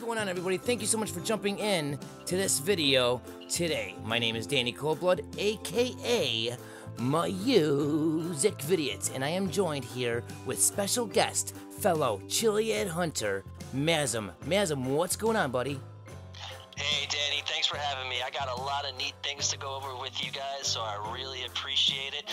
going on, everybody? Thank you so much for jumping in to this video today. My name is Danny ColdBlood, aka MusicVidiot, and I am joined here with special guest, fellow Chiliad hunter, Masm. Masm, what's going on, buddy? Hey Danny, thanks for having me. I got a lot of neat things to go over with you guys, so I really appreciate it.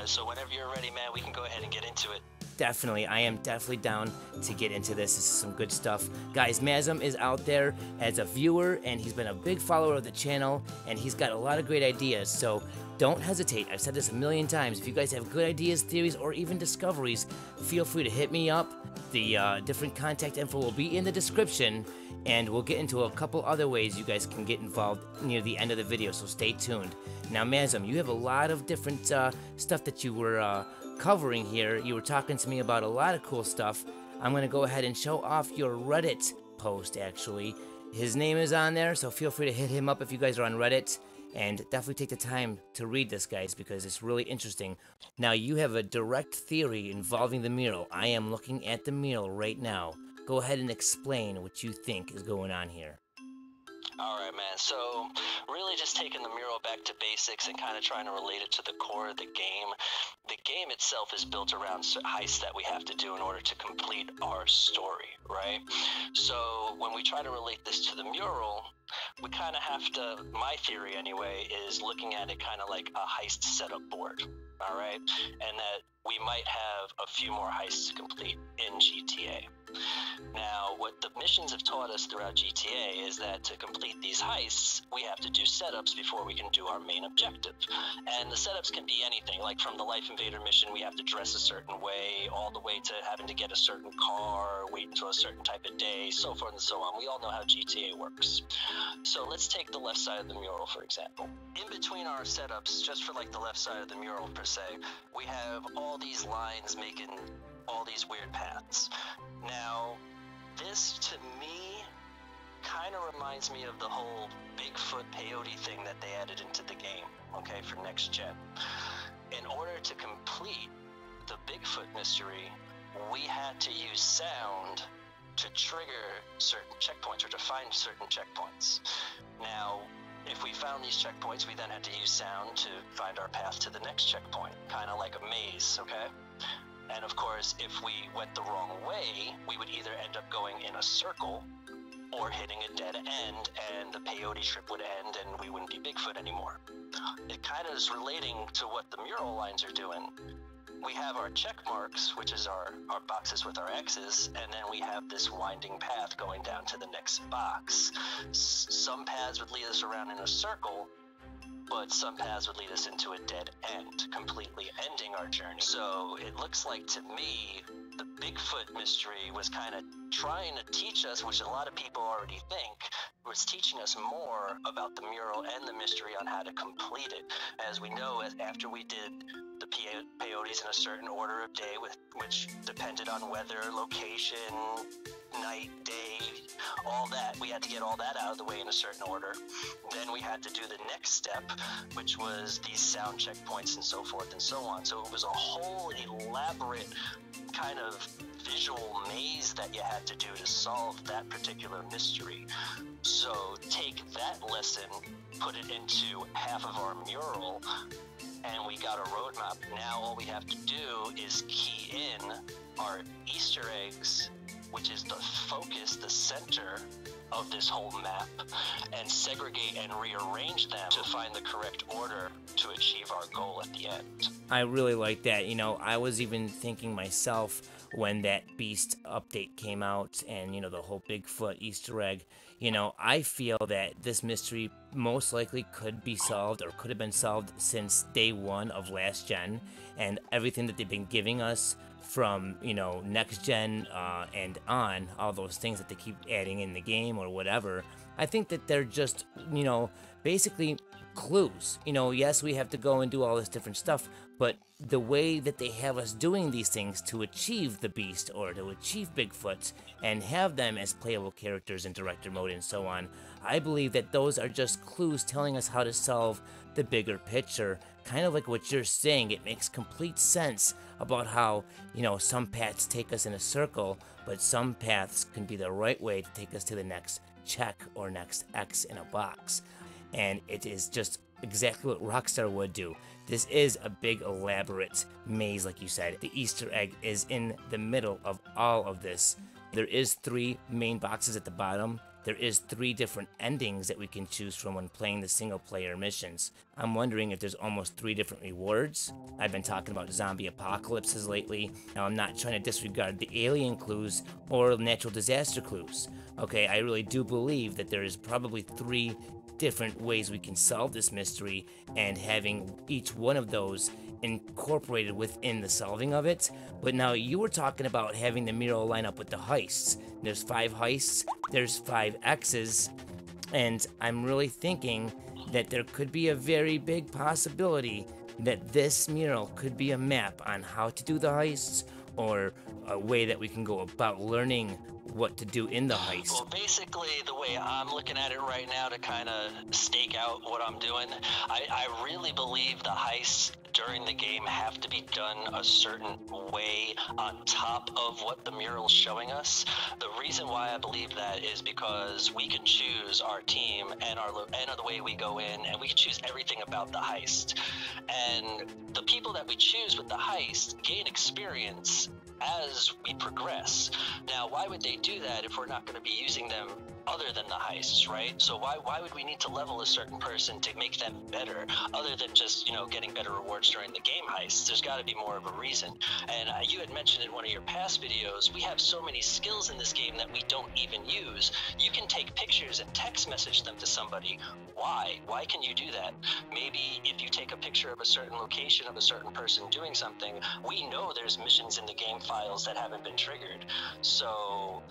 So whenever you're ready, man, we can go ahead and get into it. Definitely, I am definitely down to get into this. This is some good stuff. Guys, Masm is out there as a viewer, and he's been a big follower of the channel, and he's got a lot of great ideas, so don't hesitate. I've said this a million times. If you guys have good ideas, theories, or even discoveries, feel free to hit me up. The different contact info will be in the description, and we'll get into a couple other ways you guys can get involved near the end of the video, so stay tuned. Now, Masm, you have a lot of different stuff that you were covering here. You were talking to me about a lot of cool stuff. I'm going to go ahead and show off your Reddit post, actually. His name is on there, so feel free to hit him up if you guys are on Reddit. And definitely take the time to read this, guys, because it's really interesting. Now, you have a direct theory involving the mural. I am looking at the mural right now. Go ahead and explain what you think is going on here. Alright, man, so really just taking the mural back to basics and kind of trying to relate it to the core of the game. The game itself is built around heists that we have to do in order to complete our story, right? So when we try to relate this to the mural, we kind of have to, my theory anyway, is looking at it kind of like a heist setup board, all right? And that we might have a few more heists to complete in GTA. Now, what the missions have taught us throughout GTA is that to complete these heists, we have to do setups before we can do our main objective. And the setups can be anything, like from the Life Invader mission, we have to dress a certain way, all the way to having to get a certain car, wait until a certain type of day, so forth and so on. We all know how GTA works. So let's take the left side of the mural, for example. In between our setups, just for like the left side of the mural per se, we have all these lines making all these weird paths. Now, this to me kind of reminds me of the whole Bigfoot peyote thing that they added into the game, okay, for next gen. In order to complete the Bigfoot mystery, we had to use sound to trigger certain checkpoints or to find certain checkpoints. Now, if we found these checkpoints, we then had to use sound to find our path to the next checkpoint, kind of like a maze, okay? And of course, if we went the wrong way, we would either end up going in a circle or hitting a dead end, and the peyote trip would end and we wouldn't be Bigfoot anymore. It kind of is relating to what the mural lines are doing. We have our check marks, which is our boxes with our X's, and then we have this winding path going down to the next box. Some paths would lead us around in a circle, but some paths would lead us into a dead end, completely ending our journey. So it looks like to me, the Bigfoot mystery was kind of trying to teach us, which a lot of people already think, was teaching us more about the mural and the mystery on how to complete it. As we know, after we did the peyotes in a certain order of day, which depended on weather, location, night, day, all that. We had to get all that out of the way in a certain order. Then we had to do the next step, which was these sound checkpoints and so forth and so on. So it was a whole elaborate kind of visual maze that you had to do to solve that particular mystery. So take that lesson, put it into half of our mural, and we got a roadmap. Now all we have to do is key in our Easter eggs, which is the focus, the center of this whole map, and segregate and rearrange them to find the correct order to achieve our goal at the end. I really like that. You know, I was even thinking myself when that Beast update came out and, you know, the whole Bigfoot Easter egg, you know, I feel that this mystery most likely could be solved or could have been solved since day one of last gen, and everything that they've been giving us from, you know, next gen and on, all those things that they keep adding in the game or whatever, I think that they're just, you know, basically clues. You know, yes, we have to go and do all this different stuff, but the way that they have us doing these things to achieve the Beast or to achieve Bigfoot and have them as playable characters in director mode and so on, I believe that those are just clues telling us how to solve the bigger picture kind of like what you're saying. It makes complete sense about how, you know, some paths take us in a circle, but some paths can be the right way to take us to the next check or next X in a box. And it is just exactly what Rockstar would do. This is a big elaborate maze, like you said. The Easter egg is in the middle of all of this. There is 3 main boxes at the bottom. There is 3 different endings that we can choose from when playing the single player missions. I'm wondering if there's almost 3 different rewards. I've been talking about zombie apocalypses lately. Now, I'm not trying to disregard the alien clues or natural disaster clues. Okay, I really do believe that there is probably 3 different ways we can solve this mystery, and having each one of those incorporated within the solving of it. But now you were talking about having the mural line up with the heists. There's 5 heists, there's 5 X's, and I'm really thinking that there could be a very big possibility that this mural could be a map on how to do the heists, or a way that we can go about learning what to do in the heist. Well, basically, the way I'm looking at it right now to kind of stake out what I'm doing, I really believe the heists during the game have to be done a certain way on top of what the mural's showing us. The reason why I believe that is because we can choose our team and the way we go in, and we can choose everything about the heist. And the people that we choose with the heist gain experience as we progress. Now, why would they do that if we're not going to be using them other than the heists, right? So why would we need to level a certain person to make them better, other than just, you know, getting better rewards during the game heists? There's got to be more of a reason. And you had mentioned in one of your past videos, we have so many skills in this game that we don't even use. You can take pictures and text message them to somebody. Why? Why can you do that? Maybe if you take a picture of a certain location of a certain person doing something, we know there's missions in the game files that haven't been triggered. So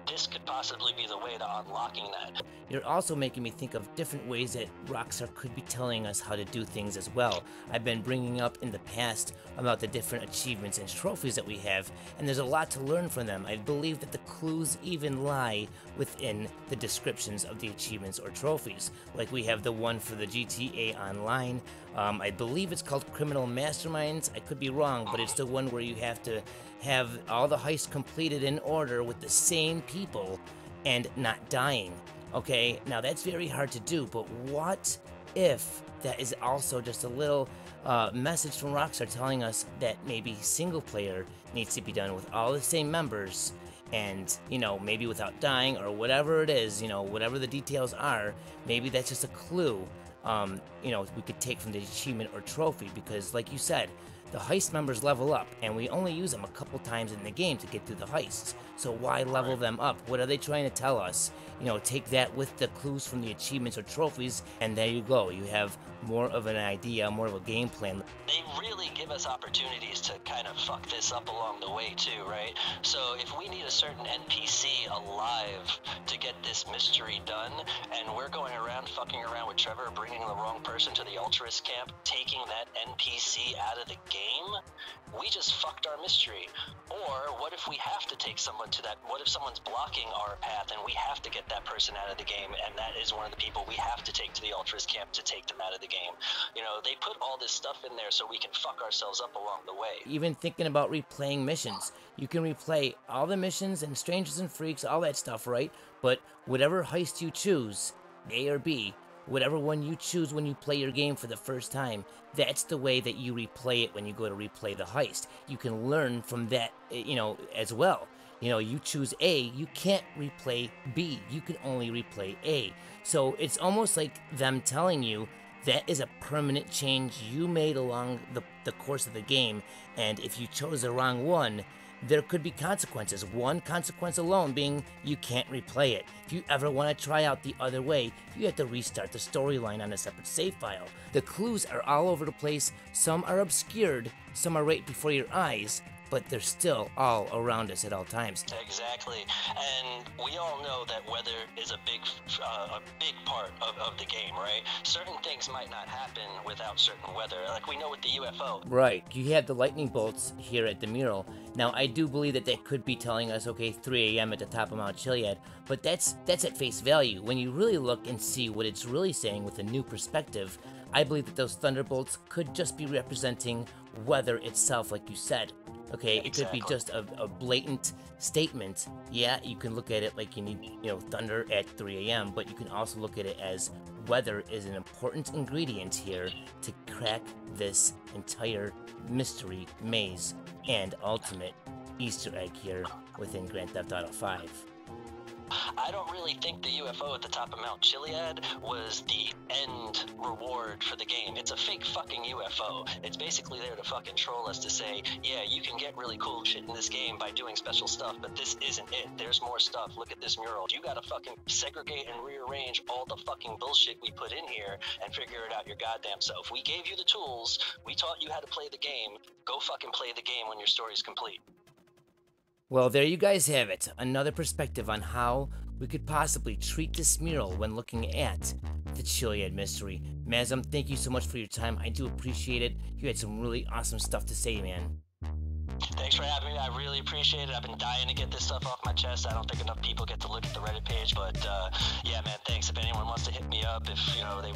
this could possibly be the way to unlocking that. You're also making me think of different ways that Rockstar could be telling us how to do things as well. I've been bringing up in the past about the different achievements and trophies that we have, and there's a lot to learn from them. I believe that the clues even lie within the descriptions of the achievements or trophies. Like we have the one for the GTA Online. I believe it's called Criminal Masterminds. I could be wrong, but it's the one where you have to have all the heists completed in order with the same people and not dying. Okay, now that's very hard to do, but what if that is also just a little message from Rockstar telling us that maybe single player needs to be done with all the same members, and, you know, maybe without dying or whatever it is, you know, whatever the details are, maybe that's just a clue, you know, we could take from the achievement or trophy, because like you said, the heist members level up, and we only use them a couple times in the game to get through the heists. So why level them up? What are they trying to tell us? You know, take that with the clues from the achievements or trophies, and there you go. You have more of an idea, more of a game plan. They really give us opportunities to kind of fuck this up along the way too, right? So if we need a certain NPC alive to get this mystery done, and we're going around fucking around with Trevor, bringing the wrong person to the Ultras camp, taking that NPC out of the game, we just fucked our mystery. Or what if we have to take someone to that? What if someone's blocking our path and we have to get that person out of the game, and that is one of the people we have to take to the Ultras camp to take them out of the game? You know, they put all this stuff in there so we can fuck ourselves up along the way. Even thinking about replaying missions. You can replay all the missions and Strangers and Freaks, all that stuff, right? But whatever heist you choose, A or B, whatever one you choose when you play your game for the first time, that's the way that you replay it when you go to replay the heist. You can learn from that, you know, as well. You know, you choose A, you can't replay B. You can only replay A. So it's almost like them telling you that is a permanent change you made along the course of the game, and if you chose the wrong one, there could be consequences. One consequence alone being you can't replay it. If you ever want to try out the other way, you have to restart the storyline on a separate save file. The clues are all over the place. Some are obscured, some are right before your eyes, but they're still all around us at all times. Exactly, and we all know that weather is a big part of the game, right? Certain things might not happen without certain weather, like we know with the UFO. Right, you have the lightning bolts here at the mural. Now, I do believe that that could be telling us, okay, 3 a.m. at the top of Mt Chiliad, but that's at face value. When you really look and see what it's really saying with a new perspective, I believe that those thunderbolts could just be representing weather itself, like you said. Okay, it could be just a blatant statement. Yeah, you can look at it like you need, thunder at 3 a.m., but you can also look at it as weather is an important ingredient here to crack this entire mystery maze and ultimate Easter egg here within Grand Theft Auto 5. I don't really think the UFO at the top of Mt Chiliad was the end reward for the game. It's a fake fucking UFO. It's basically there to fucking troll us to say, yeah, you can get really cool shit in this game by doing special stuff, but this isn't it. There's more stuff. Look at this mural. You gotta fucking segregate and rearrange all the fucking bullshit we put in here and figure it out your goddamn self. We gave you the tools. We taught you how to play the game. Go fucking play the game when your story's complete. Well, there you guys have it. Another perspective on how we could possibly treat this mural when looking at the Chiliad Mystery. Masm, thank you so much for your time. I do appreciate it. You had some really awesome stuff to say, man. Thanks for having me. I really appreciate it. I've been dying to get this stuff off my chest. I don't think enough people get to look at the Reddit page, but yeah, man, thanks. If anyone wants to hit me up, if they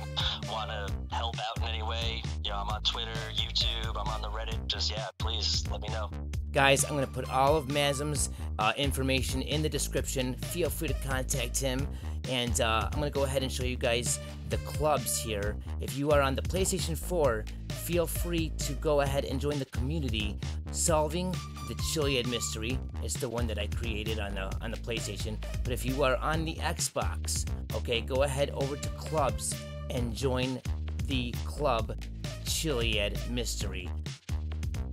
want to help out in any way, I'm on Twitter, YouTube, I'm on the Reddit. Just please let me know. Guys, I'm going to put all of Masm's information in the description. Feel free to contact him. And I'm going to go ahead and show you guys the clubs here. If you are on the PlayStation 4, feel free to go ahead and join the community solving the Chiliad Mystery. It's the one that I created on the PlayStation. But if you are on the Xbox, okay, go ahead over to clubs and join the club Chiliad Mystery.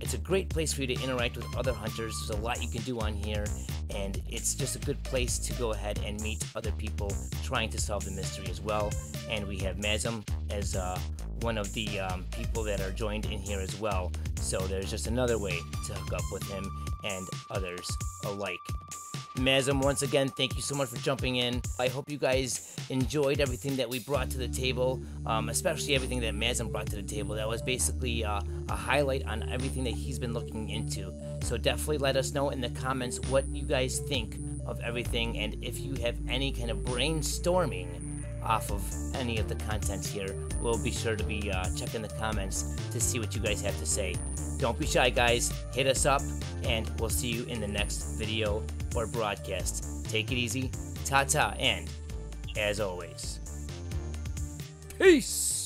It's a great place for you to interact with other hunters. There's a lot you can do on here, and it's just a good place to go ahead and meet other people trying to solve the mystery as well. And we have Masm as one of the people that are joined in here as well. So there's just another way to hook up with him and others alike. Masm, once again, thank you so much for jumping in. I hope you guys enjoyed everything that we brought to the table, especially everything that Masm brought to the table. That was basically a highlight on everything that he's been looking into. So definitely let us know in the comments what you guys think of everything, and if you have any kind of brainstorming off of any of the content here, we'll be sure to be checking the comments to see what you guys have to say. Don't be shy, guys. Hit us up, and we'll see you in the next video or broadcast. Take it easy, ta-ta, and as always, peace!